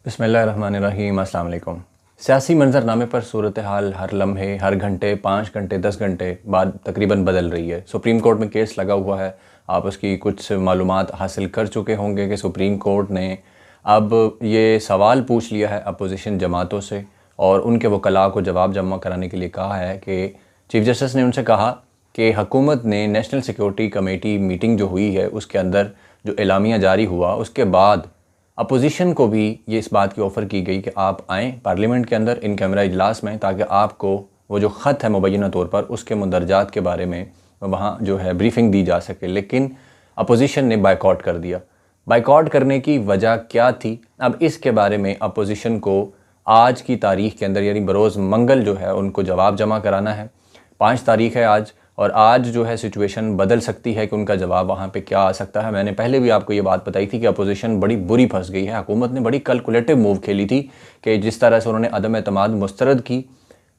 बिस्मिल्लाहिर्रहमानिर्रहीम, अस्सलाम वालेकुम। सियासी मंजरनामे पर सूरत हाल हर लम्हे, हर घंटे, 5 घंटे, 10 घंटे बाद तकरीबन बदल रही है। सुप्रीम कोर्ट में केस लगा हुआ है। आप उसकी कुछ मालूमात हासिल कर चुके होंगे कि सुप्रीम कोर्ट ने अब ये सवाल पूछ लिया है अपोजिशन जमातों से और उनके वकला को जवाब जमा कराने के लिए कहा है कि चीफ जस्टिस ने उनसे कहा कि हुकूमत ने नेशनल सिक्योरिटी कमेटी मीटिंग जो हुई है उसके अंदर जो एलामिया जारी हुआ उसके बाद अपोजिशन को भी ये इस बात की ऑफ़र की गई कि आप आएँ पार्लियामेंट के अंदर इन कैमरा इजलास में, ताकि आपको वो जो ख़त है मुबैना तौर पर उसके मंदरजात के बारे में वहाँ जो है ब्रीफिंग दी जा सके। लेकिन अपोजिशन ने बायकॉट कर दिया। बायकॉट करने की वजह क्या थी, अब इसके बारे में अपोजिशन को आज की तारीख़ के अंदर यानी बरोज़ मंगल जो है उनको जवाब जमा कराना है। 5 तारीख़ है आज, और आज जो है सिचुएशन बदल सकती है कि उनका जवाब वहाँ पे क्या आ सकता है। मैंने पहले भी आपको ये बात बताई थी कि अपोजिशन बड़ी बुरी फंस गई है। हुकूमत ने बड़ी कैलकुलेटिव मूव खेली थी कि जिस तरह से उन्होंने अदम एतमाद मुस्तरद की।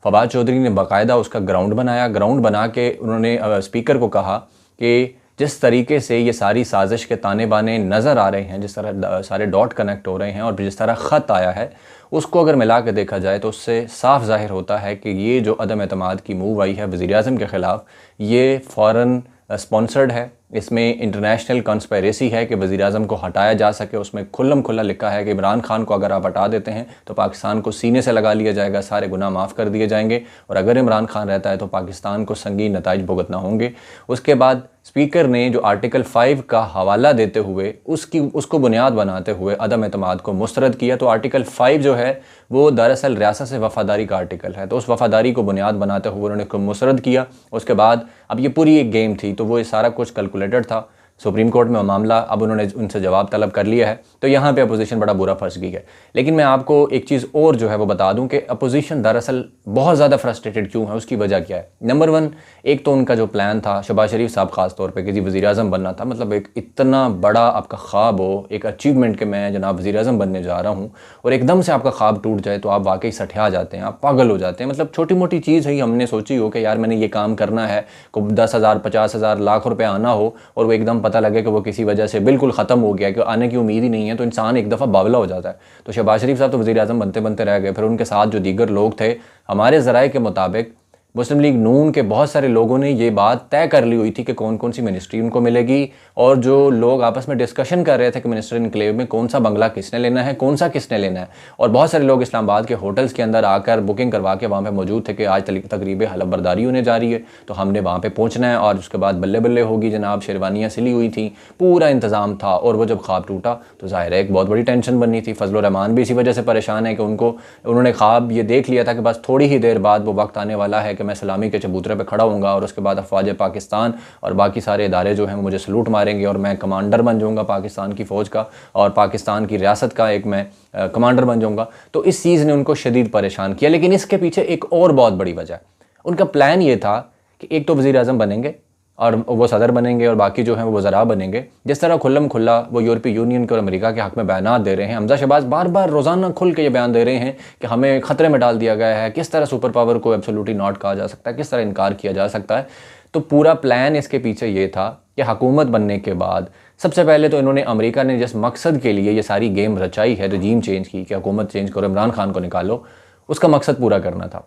फवाद चौधरी ने बाकायदा उसका ग्राउंड बनाया। ग्राउंड बना के उन्होंने स्पीकर को कहा कि जिस तरीके से ये सारी साजिश के ताने बाने नज़र आ रहे हैं, जिस तरह सारे डॉट कनेक्ट हो रहे हैं और जिस तरह ख़त आया है, उसको अगर मिला के देखा जाए तो उससे साफ ज़ाहिर होता है कि ये जो अदम एतमाद की मूव आई है वज़ीर-ए-आज़म के ख़िलाफ़, ये फ़ॉरेन स्पॉन्सर्ड है। इसमें इंटरनेशनल कॉन्स्पिरेसी है कि वज़ीर-ए-आज़म को हटाया जा सके। उसमें खुल्लम खुल्ला लिखा है कि इमरान खान को अगर आप हटा देते हैं तो पाकिस्तान को सीने से लगा लिया जाएगा, सारे गुनाह माफ़ कर दिए जाएंगे, और अगर इमरान खान रहता है तो पाकिस्तान को संगीन नताइज भुगतना होंगे। उसके बाद स्पीकर ने जो आर्टिकल 5 का हवाला देते हुए उसको बुनियाद बनाते हुए अदम एतमाद को मुस्तरद किया। तो आर्टिकल 5 जो है वो दरअसल रियासत से वफ़ादारी का आर्टिकल है, तो उस वफ़ादारी को बुनियाद बनाते हुए उन्होंने को मुस्तरद किया। उसके बाद अब ये पूरी एक गेम थी, तो वो ये सारा कुछ कैलकुलेटेड था। सुप्रीम कोर्ट में मामला अब उन्होंने उनसे जवाब तलब कर लिया है, तो यहाँ पे अपोजिशन बड़ा बुरा फंस गई है। लेकिन मैं आपको एक चीज़ और जो है वो बता दूं कि अपोजिशन दरअसल बहुत ज़्यादा फ्रस्ट्रेटेड क्यों है, उसकी वजह क्या है। नंबर 1, एक तो उनका जो प्लान था शहबाज शरीफ साहब ख़ास तौर पे कि जी वज़ीर-ए-आज़म बनना था। मतलब एक इतना बड़ा आपका ख्वाब हो, एक अचीवमेंट कि मैं जनाब वज़ीर-ए-आज़म बनने जा रहा हूँ, और एकदम से आपका ख्वाब टूट जाए तो आप वाकई सठिया जाते हैं, आप पागल हो जाते हैं। मतलब छोटी मोटी चीज़ है, हमने सोची हो कि यार मैंने ये काम करना है, को 10,000 50,000 लाख रुपये आना हो, और वो एकदम पता लगे कि वो किसी वजह से बिल्कुल ख़त्म हो गया, कि आने की उम्मीद ही नहीं है, तो इंसान एक दफ़ा बावला हो जाता है। तो शहबाज शरीफ साहब तो वज़ीर-ए-आज़म बनते बनते रह गए। फिर उनके साथ जो दीगर लोग थे, हमारे ज़राए के मुताबिक मुस्लिम लीग नून के बहुत सारे लोगों ने ये बात तय कर ली हुई थी कि कौन कौन सी मिनिस्ट्री उनको मिलेगी, और जो लोग आपस में डिस्कशन कर रहे थे कि मिनिस्टर इनक्लेव में कौन सा बंगला किसने लेना है, कौन सा किसने लेना है। और बहुत सारे लोग इस्लामाबाद के होटल्स के अंदर आकर बुकिंग करवा के वहाँ पे मौजूद थे कि आज तकरीब हलफ बर्दारी होने जा रही है, तो हमने वहाँ पे पहुँचना है, और उसके बाद बल्ले बल्ले होगी जनाब, शेरवानियाँ सिली हुई थी, पूरा इंतज़ाम था। और वो जब ख्वाब टूटा तो ज़ाहिर है एक बहुत बड़ी टेंशन बनी थी। फजल रहमान भी इसी वजह से परेशान है कि उन्होंने ख्वाब ये देख लिया था कि बस थोड़ी ही देर बाद वो वक्त आने वाला है कि मैं सलामी के चबूतरे पे खड़ा होऊंगा, और उसके बाद अफवाज पाकिस्तान और बाकी सारे इदारे जो हैं वो मुझे सलूट मारेंगे, और मैं कमांडर बन जाऊंगा पाकिस्तान की फ़ौज का, और पाकिस्तान की रियासत का एक मैं कमांडर बन जाऊंगा। तो इस चीज़ ने उनको शदीद परेशान किया। लेकिन इसके पीछे एक और बहुत बड़ी वजह है। उनका प्लान ये था कि एक तो वज़ीर-ए-आज़म बनेंगे और वो सदर बनेंगे, और बाकी जो हैं वो वज़रा बनेंगे। जिस तरह खुल्लम खुल्ला वो यूरोपीय यूनियन के और अमेरिका के हक़ में बयानात दे रहे हैं, हमज़ा शहबाज बार बार रोज़ाना खुल के ये बयान दे रहे हैं कि हमें ख़तरे में डाल दिया गया है, किस तरह सुपर पावर को एब्सोल्युटली नॉट कहा जा सकता है, किस तरह इनकार किया जा सकता है। तो पूरा प्लान इसके पीछे ये था कि हुकूमत बनने के बाद सबसे पहले तो इन्होंने, अमेरिका ने जिस मकसद के लिए ये सारी गेम रचाई है, रजीम चेंज की, कि हुकूमत चेंज करो, इमरान खान को निकालो, उसका मकसद पूरा करना था।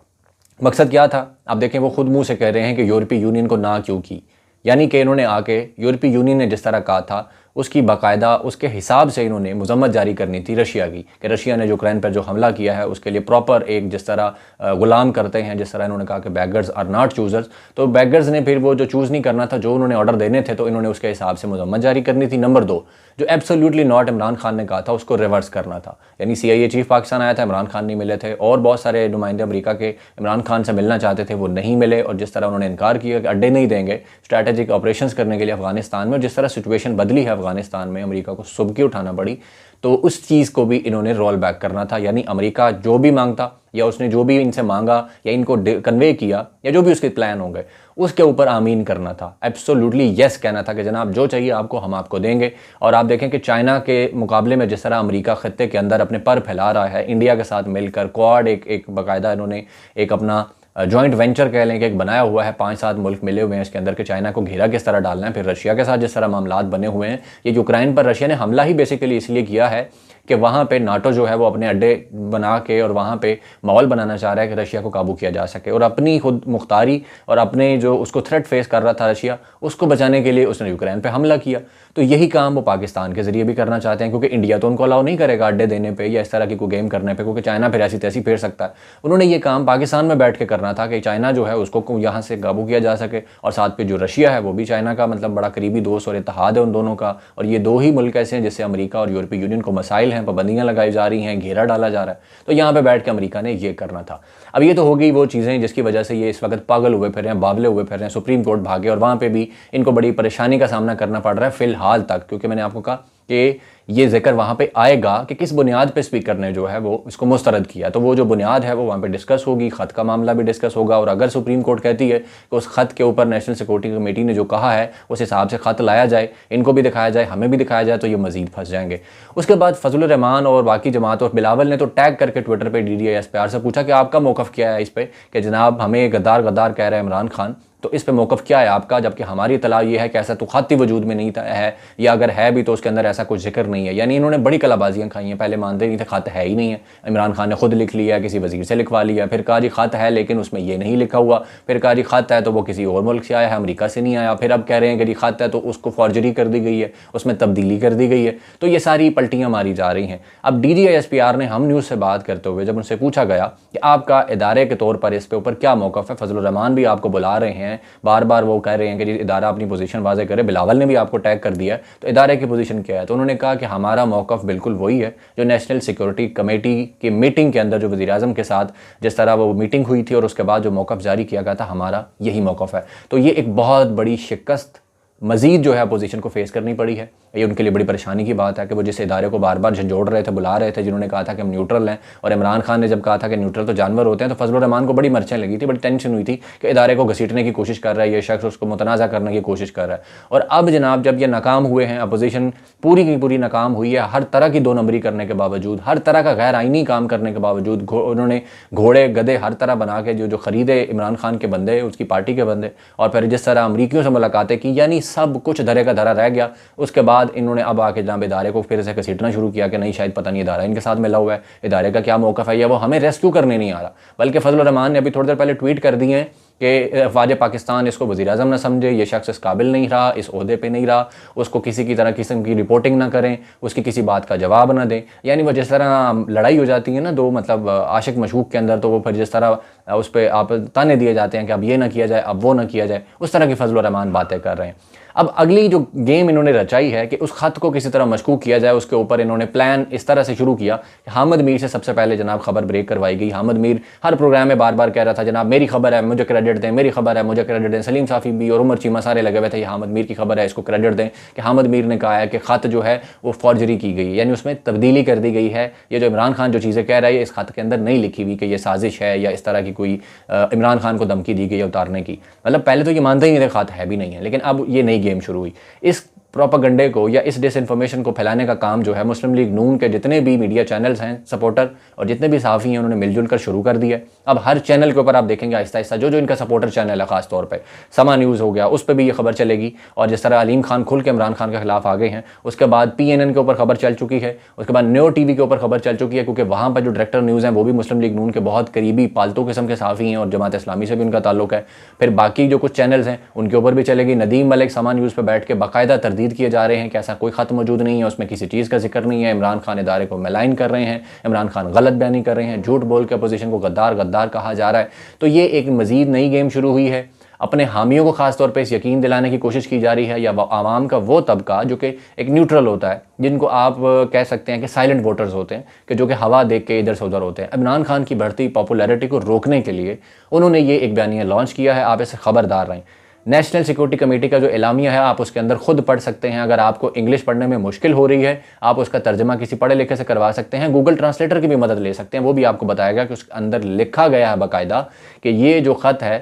मकसद क्या था? आप देखें, वो खुद मुँह से कह रहे हैं कि यूरोपीय यूनियन को ना क्यों की, यानी कि इन्होंने आके यूरोपीय यूनियन ने जिस तरह कहा था उसकी बाकायदा उसके हिसाब से इन्होंने मज़म्मत जारी करनी थी रशिया की, कि रशिया ने यूक्रेन पर जो हमला किया है उसके लिए प्रॉपर एक जिस तरह ग़ुलाम करते हैं, जिस तरह इन्होंने कहा कि बैगर्स आर नॉट चूज़र्स, तो बैगर्स ने फिर वो जो चूज़ नहीं करना था, जो उन्होंने ऑर्डर देने थे, तो इन्होंने उसके हिसाब से मज़म्मत जारी करनी थी। नंबर 2, जो एब्सोल्युटली नॉट इमरान खान ने कहा था उसको रिवर्स करना था। यानी CIA चीफ पाकिस्तान आया था, इमरान खान नहीं मिले थे, और बहुत सारे नुमाइंदे अमेरिका के इमरान खान से मिलना चाहते थे, वो नहीं मिले, और जिस तरह उन्होंने इनकार किया कि अड्डे नहीं देंगे स्ट्रैटेजिक ऑपरेशंस करने के लिए अफगानिस्तान में, और जिस तरह सिचुएशन बदली है अफगानिस्तान में, अमेरिका को सुबकी उठाना पड़ी, तो उस चीज़ को भी इन्होंने रोल बैक करना था। यानी अमेरिका जो भी मांगता, या उसने जो भी इनसे मांगा या इनको कन्वे किया, या जो भी उसके प्लान होंगे, उसके ऊपर आमीन करना था, एब्सोल्युटली यस कहना था कि जनाब जो चाहिए आपको हम आपको देंगे। और आप देखें कि चाइना के मुकाबले में जिस तरह अमेरिका खत्ते के अंदर अपने पर फैला रहा है, इंडिया के साथ मिलकर क्वाड एक बाकायदा इन्होंने एक अपना जॉइंट वेंचर कह लें कि एक बनाया हुआ है, 5-7 मुल्क मिले हुए हैं इसके अंदर, कि चाइना को घेरा किस तरह डालना है। फिर रशिया के साथ जिस तरह मामलात बने हुए हैं, ये यूक्रेन पर रशिया ने हमला ही बेसिकली इसलिए किया है कि वहाँ पे नाटो जो है वो अपने अड्डे बना के और वहाँ पे माहौल बनाना चाह रहा है कि रशिया को काबू किया जा सके, और अपनी खुद मुख्तारी और अपने जो उसको थ्रेट फेस कर रहा था रशिया, उसको बचाने के लिए उसने यूक्रेन पे हमला किया। तो यही काम वो पाकिस्तान के जरिए भी करना चाहते हैं, क्योंकि इंडिया तो उनको अलाउ नहीं करेगा अड्डे देने पे या इस तरह की कोई गेम करने पे, क्योंकि चाइना फिर ऐसी तैसी फेर सकता है। उन्होंने ये काम पाकिस्तान में बैठ के करना था कि चाइना जो है उसको यहाँ से काबू किया जा सके, और साथ पे जो रशिया है वो भी चाइना का मतलब बड़ा करीबी दोस्त और इत्तेहाद है उन दोनों का, और ये दो ही मुल्क ऐसे हैं जिससे अमेरिका और यूरोपीय यूनियन को मसाइल हैं, पाबंदियाँ लगाई जा रही हैं, घेरा डाला जा रहा है। तो यहाँ पर बैठ के अमेरिका ने ये करना था। अब ये तो हो गई वो चीज़ें जिसकी वजह से ये इस वक्त पागल हुए फिर रहे हैं, बावले हुए फिर रहे हैं, सुप्रीम कोर्ट भागे, और वहाँ पे भी इनको बड़ी परेशानी का सामना करना पड़ रहा है फिलहाल तक, क्योंकि मैंने आपको कहा कि ये जिक्र वहाँ पे आएगा कि किस बुनियाद पे स्पीकर ने जो है वो इसको मुस्तरद किया। तो वो जो बुनियाद है वो वहाँ पे डिस्कस होगी, ख़त का मामला भी डिस्कस होगा, और अगर सुप्रीम कोर्ट कहती है कि उस ख़त के ऊपर नेशनल सिक्योरिटी कमेटी ने जो कहा है उस हिसाब से ख़त लाया जाए, इनको भी दिखाया जाए, हमें भी दिखाया जाए, तो ये मज़ीद फंस जाएंगे। उसके बाद फजलुर रहमान और बाकी जमात और बिलावल ने तो टैग करके ट्विटर पर DDISPR से पूछा कि आपका मौक़िफ़ क्या है इस पर, कि जनाब हमें गद्दार गद्दार कह रहा है इमरान खान, तो इस पे मौक़िफ़ क्या है आपका, जबकि हमारी इत्तला ये है कि ऐसा तो ख़त ही वजूद में नहीं है, या अगर है भी तो उसके अंदर ऐसा कुछ जिक्र नहीं है। यानी इन्होंने बड़ी कलाबाजियाँ खाई हैं, पहले मानते नहीं थे ख़त है ही नहीं है, इमरान खान ने खुद लिख लिया, किसी वज़ीर से लिखवा लिया, फिर कहा जी ख़त है लेकिन उसमें ये नहीं लिखा हुआ, फिर कहा जी ख़त है तो वो किसी और मुल्क से आया है, अमेरिका से नहीं आया, फिर अब कह रहे हैं कि जी ख़त है तो उसको फॉर्जरी कर दी गई है, उसमें तब्दीली कर दी गई है। तो ये सारी पलटियाँ मारी जा रही हैं। अब DGISPR ने हम न्यूज़ से बात करते हुए जब उनसे पूछा गया कि आपका इदारे के तौर पर इस पे ऊपर क्या मौक़िफ़ है, फजलुर रहमान भी आपको बुला रहे हैं, बार बार वो कह रहे हैं कि जी इदारा अपनी पोजीशन वाज़े करे, बिलावल ने भी आपको टैग कर दिया है, तो इदारे की पोजीशन क्या है। तो उन्होंने कहा कि हमारा मौक़िफ़ बिल्कुल वही है जो नेशनल सिक्योरिटी कमेटी की मीटिंग के अंदर जो वज़ीर-ए-आज़म के साथ जिस तरह वो मीटिंग हुई थी और उसके बाद जो मौक़िफ़ जारी किया गया था, हमारा यही मौक़िफ़ है। तो ये एक बहुत बड़ी शिकस्त मज़ीद जो है अपोजिशन को फेस करनी पड़ी है। ये उनके लिए बड़ी परेशानी की बात है कि वो जिस इदारे को बार बार झंझोड़ रहे थे, बुला रहे थे, जिन्होंने कहा था कि हम न्यूट्रल हैं, और इमरान खान ने जब कहा था कि न्यूट्रल तो जानवर होते हैं, तो फजलुर रहमान को बड़ी मर्चें लगी थी, बड़ी टेंशन हुई थी कि इदारे को घसीटने की कोशिश कर रहा है ये शख्स, उसको मुतनाज़ा करने की कोशिश कर रहा है। और अब जनाब जब ये नाकाम हुए हैं, अपोजिशन पूरी की पूरी नाकाम हुई है, हर तरह की 2 नंबरी करने के बावजूद, हर तरह का गैर आइनी काम करने के बावजूद, उन्होंने घोड़े गधे हर तरह बना के जो ख़रीदे इमरान खान के बंदे, उसकी पार्टी के बंदे, और फिर जिस तरह अमरीकियों से मुलाकातें की, यानी सब कुछ धरे का धरा रह गया। उसके बाद इन्होंने अब आके जनाब इदारे को फिर से घसीटना शुरू किया कि नहीं शायद पता नहीं इदारा इनके साथ मिला हुआ है, इदारे का क्या मौक़िफ़ है, या वो हमें रेस्क्यू करने नहीं आ रहा। बल्कि फजलुर रहमान ने अभी थोड़ी देर पहले ट्वीट कर दिए हैं कि अफ़वाज पाकिस्तान इसको वज़ीर-ए-आज़म ना समझे, ये शख्स इस काबिल नहीं रहा, इस ओहदे पे नहीं रहा, उसको किसी की तरह किस्म की रिपोर्टिंग ना करें, उसकी किसी बात का जवाब ना दें। यानी वो जिस तरह लड़ाई हो जाती है ना दो मतलब आशिक मशूक के अंदर, तो वो फिर जिस तरह उस पर आप ताने दिए जाते हैं कि अब ये ना किया जाए, अब वो ना किया जाए, उस तरह की फजलुर रहमान बातें कर रहे हैं। अब अगली जो गेम इन्होंने रचाई है कि उस ख़त को किसी तरह मशकूक किया जाए, उसके ऊपर इन्होंने प्लान इस तरह से शुरू किया कि हामिद मीर से सबसे पहले जनाब खबर ब्रेक करवाई गई। हामिद मीर हर प्रोग्राम में बार बार कह रहा था जनाब मेरी खबर है, मुझे क्रेडिट दें, मेरी खबर है, मुझे क्रेडिट दें। सलीम साफ़ी भी और उमर चीमा सारे लगे हुए थे, ये हामिद मीर की खबर है, इसको क्रेडिट दें, कि हामिद मीर ने कहा है कि ख़त जो है वो फॉर्जरी की गई, यानी उसमें तब्दीली कर दी गई है। ये जो इमरान खान जो चीज़ें कह रहा है इस ख़त के अंदर नहीं लिखी हुई कि ये साजिश है या इस तरह की कोई इमरान खान को धमकी दी गई है उतारने की। मतलब पहले तो ये मानते ही नहीं थे ख़त है भी नहीं है, लेकिन अब ये नई गेम शुरू हुई। इस प्रोपेगेंडे को या इस डिसइंफॉर्मेशन को फैलाने का काम जो है मुस्लिम लीग नून के जितने भी मीडिया चैनल्स हैं सपोर्टर और जितने भी साफ़ी हैं उन्होंने मिलजुल कर शुरू कर दिया। अब हर चैनल के ऊपर आप देखेंगे आहिस्ता आहिस्ता जो इनका सपोर्टर चैनल है, ख़ास तौर पे समा न्यूज़ हो गया, उस पर भी ये खबर चलेगी। और जिस तरह अलीम खान खुल के इमरान खान के खिलाफ आ गए हैं, उसके बाद PNN के ऊपर खबर चल चुकी है, उसके बाद न्यो TV के ऊपर खबर चल चुकी है, क्योंकि वहाँ पर जो डायरेक्टर न्यूज़ हैं वो भी मुस्लिम लीग नून के बहुत करीबी पालतू किस्म के साफ़ी हैं और जमात इस्लामी से भी उनका ताल्लुक है। फिर बाकी जो कुछ चैनल्स हैं उनके ऊपर भी चलेगी। नदीम मलिक समा न्यूज़ पर बैठ के बाकायदा तरदीद किए जा रहे हैं कि ऐसा कोई ख़त मौजूद नहीं है, उसमें किसी चीज़ का जिक्र नहीं है, इमरान खान इदारे को मलाइन कर रहे हैं, इमरान खान गलत बयानी कर रहे हैं, झूठ बोल के अपोजिशन को गद्दार गद्दार कहा जा रहा है। तो ये एक मज़ीद नई गेम शुरू हुई है। अपने हामियों को ख़ास तौर पे इस यकीन दिलाने की कोशिश की जा रही है, या आवाम का वो तबका जो कि एक न्यूट्रल होता है, जिनको आप कह सकते हैं कि साइलेंट वोटर्स होते हैं, कि जो कि हवा देख के इधर से उधर होते हैं। इमरान खान की बढ़ती पॉपुलैरिटी को रोकने के लिए उन्होंने ये एक बयानिया लॉन्च किया है। आप इससे खबरदार रहें। नेशनल सिक्योरिटी कमेटी का जो एलामिया है आप उसके अंदर खुद पढ़ सकते हैं। अगर आपको इंग्लिश पढ़ने में मुश्किल हो रही है, आप उसका तर्जमा किसी पढ़े लिखे से करवा सकते हैं, गूगल ट्रांसलेटर की भी मदद ले सकते हैं। वो भी आपको बताएगा कि उसके अंदर लिखा गया है बाकायदा कि ये जो ख़त है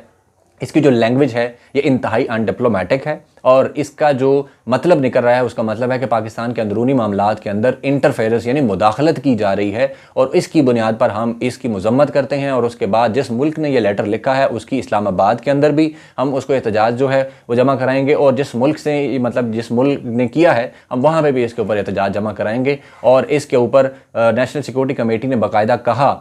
इसकी जो लैंग्वेज है ये इंतहाई अनडिप्लोमेटिक है और इसका जो मतलब निकल रहा है उसका मतलब है कि पाकिस्तान के अंदरूनी मामलात के अंदर इंटरफेरेंस यानी मुदाखलत की जा रही है और इसकी बुनियाद पर हम इसकी मजम्मत करते हैं। और उसके बाद जिस मुल्क ने यह लेटर लिखा है उसकी इस्लामाबाद के अंदर भी हम उसको एहतजाज जो है वो जमा कराएंगे और जिस मुल्क से मतलब जिस मुल्क ने किया है हम वहाँ पर भी इसके ऊपर एहतजाज जमा कराएंगे। और इसके ऊपर नेशनल सिक्योरिटी कमेटी ने बाकायदा कहा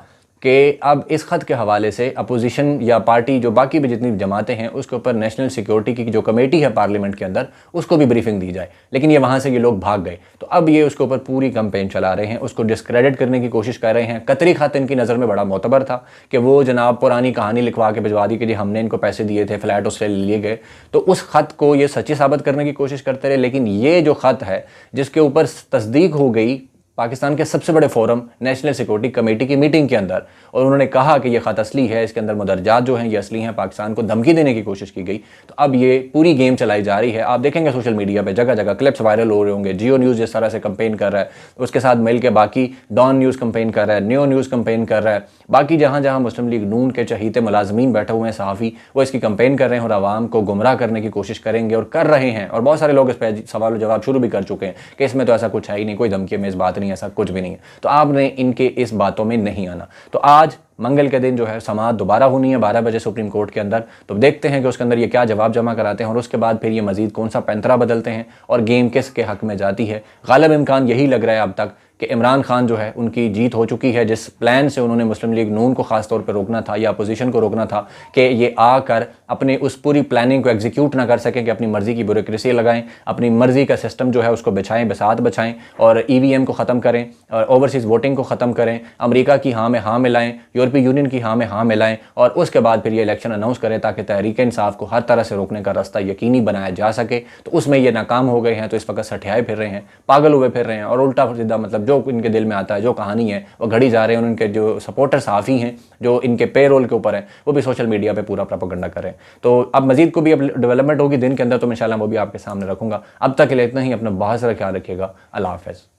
कि अब इस ख़त के हवाले से अपोजिशन या पार्टी जो बाकी भी जितनी जमातें हैं उसके ऊपर नेशनल सिक्योरिटी की जो कमेटी है पार्लियामेंट के अंदर उसको भी ब्रीफिंग दी जाए। लेकिन ये वहाँ से ये लोग भाग गए तो अब ये उसके ऊपर पूरी कैंपेन चला रहे हैं, उसको डिस्क्रेडिट करने की कोशिश कर रहे हैं। कतरी खातिन की नज़र में बड़ा मोतबर था कि वो जनाब पुरानी कहानी लिखवा के भिजवा दी कि जी हमने इनको पैसे दिए थे, फ्लैट उससे लिए गए, तो उस ख़त को ये सच्ची साबित करने की कोशिश करते रहे। लेकिन ये जो ख़त है जिसके ऊपर तस्दीक हो गई पाकिस्तान के सबसे बड़े फोरम नेशनल सिक्योरिटी कमेटी की मीटिंग के अंदर और उन्होंने कहा कि यह ख़त असली है, इसके अंदर मुदरजात जो हैं ये असली हैं, पाकिस्तान को धमकी देने की कोशिश की गई। तो अब ये पूरी गेम चलाई जा रही है। आप देखेंगे सोशल मीडिया पे जगह जगह क्लिप्स वायरल हो रहे होंगे। जियो न्यूज़ जिस तरह से कंपेन कर रहा है, उसके साथ मिल के बाकी डॉन न्यूज़ कंपेन कर रहा है, न्यो न्यूज़ कंपेन कर रहा है, बाकी जहाँ जहाँ मुस्लिम लीग नून के चहीते मुलाजमीन बैठे हुए हैं, सहाफ़ी, वो इसकी कंपेन कर रहे हैं और आवाम को गुमराह करने की कोशिश करेंगे और कर रहे हैं। और बहुत सारे लोग इस पर सवाल जवाब शुरू भी कर चुके हैं कि इसमें तो ऐसा कुछ है ही नहीं, कोई धमकी में इस बात नहीं, ऐसा कुछ भी नहीं है। तो आपने इनके इस बातों में नहीं आना। तो आज मंगल के दिन जो है समाअत दोबारा होनी है 12 बजे सुप्रीम कोर्ट के अंदर। तो देखते हैं कि उसके अंदर ये क्या जवाब जमा कराते हैं और उसके बाद फिर ये मजीद कौन सा पैंतरा बदलते हैं और गेम किस के हक में जाती है। गालिब इम्कान यही लग रहा है अब तक कि इमरान खान जो है उनकी जीत हो चुकी है। जिस प्लान से उन्होंने मुस्लिम लीग नून को ख़ास तौर पर रोकना था या अपोजिशन को रोकना था कि ये आकर अपने उस पूरी प्लानिंग को एग्जीक्यूट ना कर सकें कि अपनी मर्ज़ी की ब्यूरोक्रेसी लगाएं, अपनी मर्ज़ी का सिस्टम जो है उसको बिछाएं, बसात बचाएं और EVM को ख़त्म करें और ओवरसीज़ वोटिंग को ख़त्म करें, अमेरिका की हाँ में हाँ मिलाएं, यूरोपीय यूनियन की हाँ में हाँ मिलाएं और उसके बाद फिर ये इलेक्शन अनाउंस करें ताकि तहरीक इंसाफ को हर तरह से रोकने का रास्ता यकीनी बनाया जा सके। तो उसमें ये नाकाम हो गए हैं। तो इस वक्त सठियाए फिर रहे हैं, पागल हुए फिर रहे हैं और उल्टा सीधा मतलब जो इनके दिल में आता है, जो कहानी है वो घड़ी जा रहे हैं। उनके जो सपोर्टर साफ़ी हैं जो इनके पेरोल के ऊपर हैं वो भी सोशल मीडिया पे पूरा प्रोपेगेंडा करें। तो अब मजीद को भी अब डेवलपमेंट होगी दिन के अंदर तो इंशाल्लाह वो भी आपके सामने रखूंगा। अब तक के लिए इतना ही। अपना बहुत सारा ख्याल रखिएगा। अल्लाह हाफ़िज़।